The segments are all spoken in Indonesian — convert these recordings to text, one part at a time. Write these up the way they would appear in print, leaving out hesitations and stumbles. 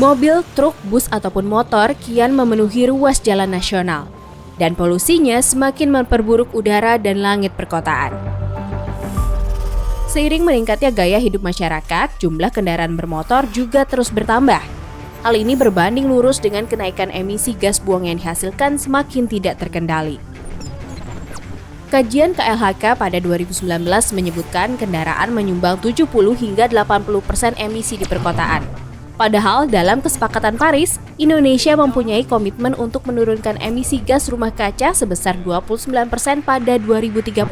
Mobil, truk, bus ataupun motor kian memenuhi ruas jalan nasional dan polusinya semakin memperburuk udara dan langit perkotaan. Seiring meningkatnya gaya hidup masyarakat, jumlah kendaraan bermotor juga terus bertambah. Hal ini berbanding lurus dengan kenaikan emisi gas buang yang dihasilkan semakin tidak terkendali. Kajian KLHK pada 2019 menyebutkan kendaraan menyumbang 70 hingga 80% emisi di perkotaan. Padahal dalam kesepakatan Paris, Indonesia mempunyai komitmen untuk menurunkan emisi gas rumah kaca sebesar 29% pada 2030.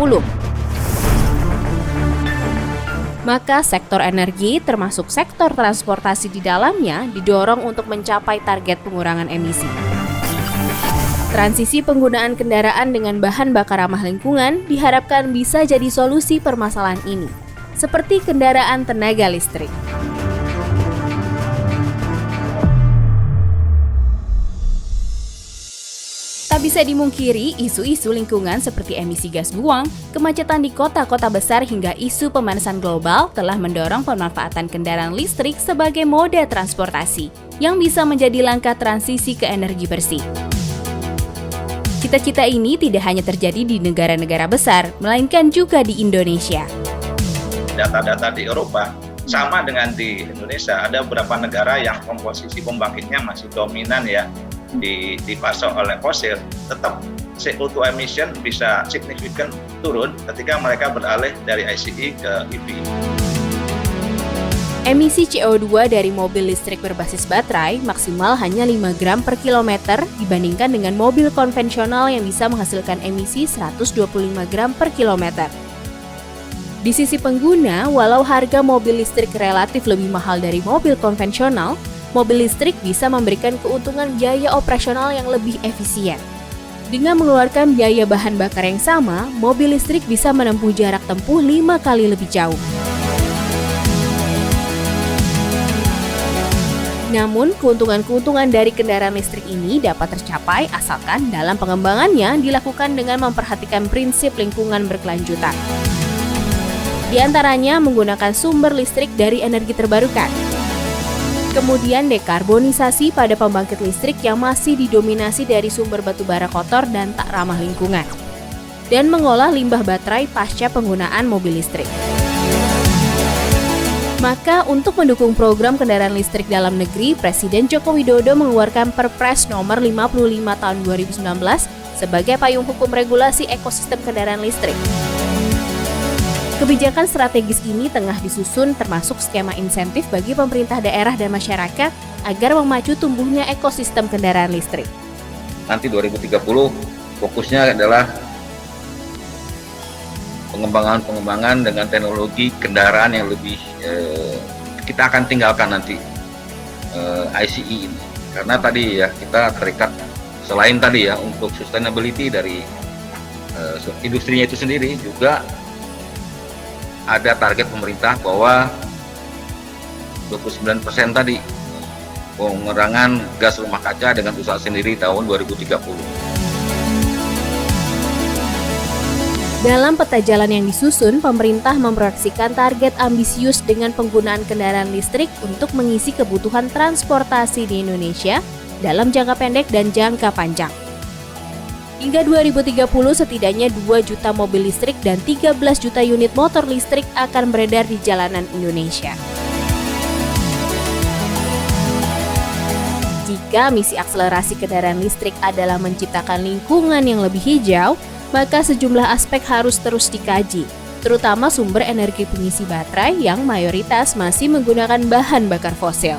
Maka sektor energi termasuk sektor transportasi di dalamnya didorong untuk mencapai target pengurangan emisi. Transisi penggunaan kendaraan dengan bahan bakar ramah lingkungan diharapkan bisa jadi solusi permasalahan ini, seperti kendaraan tenaga listrik. Tak bisa dimungkiri, isu-isu lingkungan seperti emisi gas buang, kemacetan di kota-kota besar hingga isu pemanasan global telah mendorong pemanfaatan kendaraan listrik sebagai moda transportasi yang bisa menjadi langkah transisi ke energi bersih. Cita-cita ini tidak hanya terjadi di negara-negara besar, melainkan juga di Indonesia. Data-data di Eropa sama dengan di Indonesia, ada beberapa negara yang komposisi pembangkitnya masih dominan ya, dipasok oleh fosil, tetap CO2 emission bisa signifikan turun ketika mereka beralih dari ICE ke EV. Emisi CO2 dari mobil listrik berbasis baterai maksimal hanya 5 gram per kilometer dibandingkan dengan mobil konvensional yang bisa menghasilkan emisi 125 gram per kilometer. Di sisi pengguna, walau harga mobil listrik relatif lebih mahal dari mobil konvensional, mobil listrik bisa memberikan keuntungan biaya operasional yang lebih efisien. Dengan mengeluarkan biaya bahan bakar yang sama, mobil listrik bisa menempuh jarak tempuh 5 kali lebih jauh. Namun, keuntungan-keuntungan dari kendaraan listrik ini dapat tercapai asalkan dalam pengembangannya dilakukan dengan memperhatikan prinsip lingkungan berkelanjutan. Di antaranya menggunakan sumber listrik dari energi terbarukan. Kemudian dekarbonisasi pada pembangkit listrik yang masih didominasi dari sumber batubara kotor dan tak ramah lingkungan. Dan mengolah limbah baterai pasca penggunaan mobil listrik. Maka untuk mendukung program kendaraan listrik dalam negeri, Presiden Joko Widodo mengeluarkan Perpres nomor 55 tahun 2019 sebagai payung hukum regulasi ekosistem kendaraan listrik. Kebijakan strategis ini tengah disusun termasuk skema insentif bagi pemerintah daerah dan masyarakat agar memacu tumbuhnya ekosistem kendaraan listrik. Nanti 2030 fokusnya adalah pengembangan dengan teknologi kendaraan yang lebih kita akan tinggalkan nanti ICE ini. Karena tadi ya kita terikat selain tadi ya untuk sustainability dari industrinya itu sendiri juga ada target pemerintah bahwa 29% tadi pengurangan gas rumah kaca dengan usaha sendiri tahun 2030. Dalam peta jalan yang disusun, pemerintah memproyeksikan target ambisius dengan penggunaan kendaraan listrik untuk mengisi kebutuhan transportasi di Indonesia dalam jangka pendek dan jangka panjang. Hingga 2030 setidaknya 2 juta mobil listrik dan 13 juta unit motor listrik akan beredar di jalanan Indonesia. Jika misi akselerasi kendaraan listrik adalah menciptakan lingkungan yang lebih hijau, maka sejumlah aspek harus terus dikaji, terutama sumber energi pengisi baterai yang mayoritas masih menggunakan bahan bakar fosil.